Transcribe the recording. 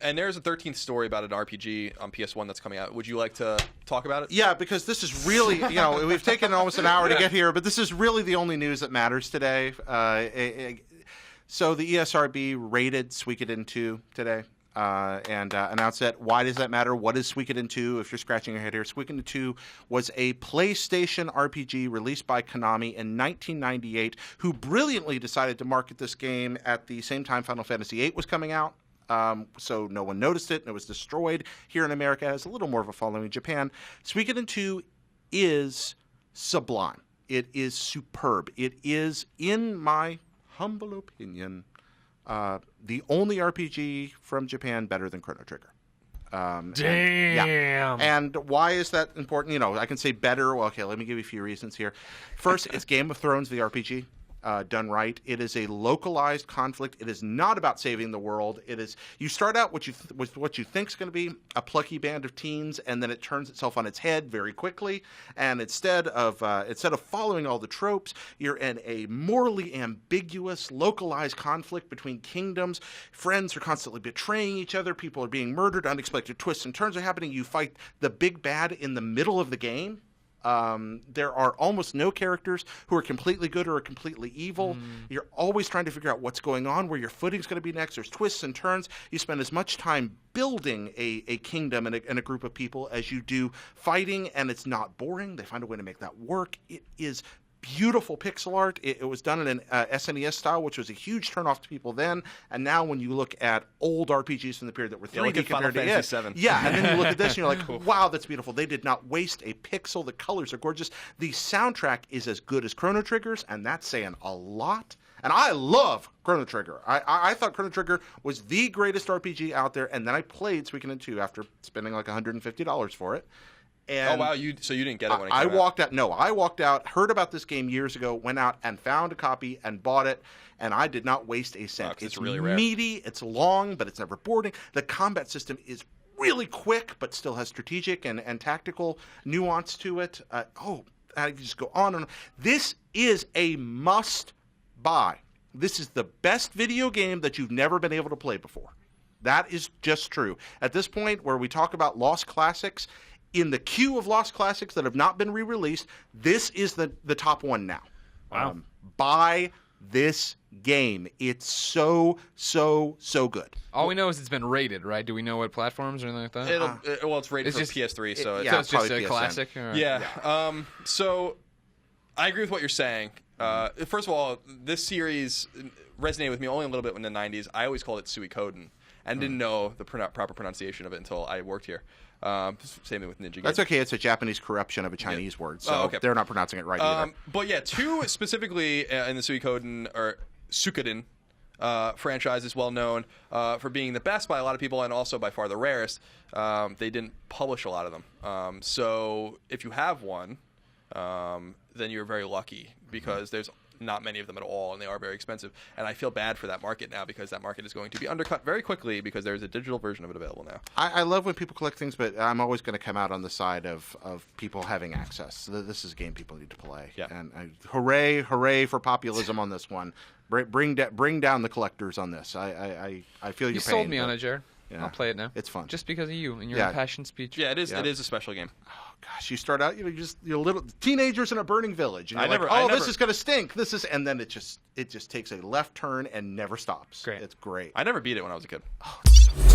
And there's a 13th story about an RPG on PS1 that's coming out. Would you like to talk about it? Yeah, because this is really, we've taken almost an hour to get here, but this is really the only news that matters today. So the ESRB rated Suikoden 2 today and announced that. Why does that matter? What is Suikoden 2? If you're scratching your head here, Suikoden 2 was a PlayStation RPG released by Konami in 1998, who brilliantly decided to market this game at the same time Final Fantasy VIII was coming out. So no one noticed it, and it was destroyed. Here in America, it has a little more of a following in Japan. Suikoden 2 is sublime. It is superb. It is, in my humble opinion, the only RPG from Japan better than Chrono Trigger. Damn. And why is that important? I can say better. Well, okay, let me give you a few reasons here. First, it's Game of Thrones, the RPG. Done right. It is a localized conflict. It is not about saving the world. It is, you start out with what you think is going to be a plucky band of teens, and then it turns itself on its head very quickly. And instead of following all the tropes, you're in a morally ambiguous, localized conflict between kingdoms. Friends are constantly betraying each other. People are being murdered. Unexpected twists and turns are happening. You fight the big bad in the middle of the game. There are almost no characters who are completely good or completely evil. You're always trying to figure out what's going on, where your footing's going to be next. There's twists and turns. You spend as much time building a kingdom and a group of people as you do fighting, and it's not boring. They find a way to make that work. It is beautiful pixel art. It was done in an SNES style, which was a huge turnoff to people then. And now when you look at old RPGs from the period that were 3D compared to it, and then you look at this and you're like, wow, that's beautiful. They did not waste a pixel. The colors are gorgeous. The soundtrack is as good as Chrono Trigger's, and that's saying a lot. And I love Chrono Trigger. I thought Chrono Trigger was the greatest RPG out there, and then I played Suikoden 2 after spending like $150 for it. And oh, wow. So you didn't get it when it came out? I walked out, heard about this game years ago, went out and found a copy and bought it, and I did not waste a cent. It's really rare. Meaty, it's long, but it's never boring. The combat system is really quick, but still has strategic and tactical nuance to it. I can just go on and on. This is a must-buy. This is the best video game that you've never been able to play before. That is just true. At this point, where we talk about lost classics, in the queue of lost classics that have not been re-released, this is the top one now. Wow. Buy this game. It's so good. All we know is it's been rated, right? Do we know what platforms or anything like that? It's rated for PS3, so it's just a PSN. classic? Yeah. So I agree with what you're saying. First of all, this series resonated with me only a little bit in the 90s. I always called it Suikoden and didn't know the proper pronunciation of it until I worked here. Same thing with Ninja Gaiden. That's okay. It's a Japanese corruption of a Chinese word, so they're not pronouncing it right either. But yeah, 2 specifically in the Suikoden franchise is well known for being the best by a lot of people and also by far the rarest. They didn't publish a lot of them. So if you have one, then you're very lucky because there's not many of them at all, and they are very expensive. And I feel bad for that market now because that market is going to be undercut very quickly because there's a digital version of it available now. I love when people collect things, but I'm always going to come out on the side of people having access. This is a game people need to play. Yeah. And hooray for populism on this one. Bring down the collectors on this. I feel your pain. You sold me on it, Jared. Yeah. I'll play it now. It's fun. Just because of you and your impassioned speech. Yeah, it is. It is a special game. Oh gosh, you start out, you're little teenagers in a burning village, and you're this is gonna stink. And then it just takes a left turn and never stops. Great. It's great. I never beat it when I was a kid. Oh, it's so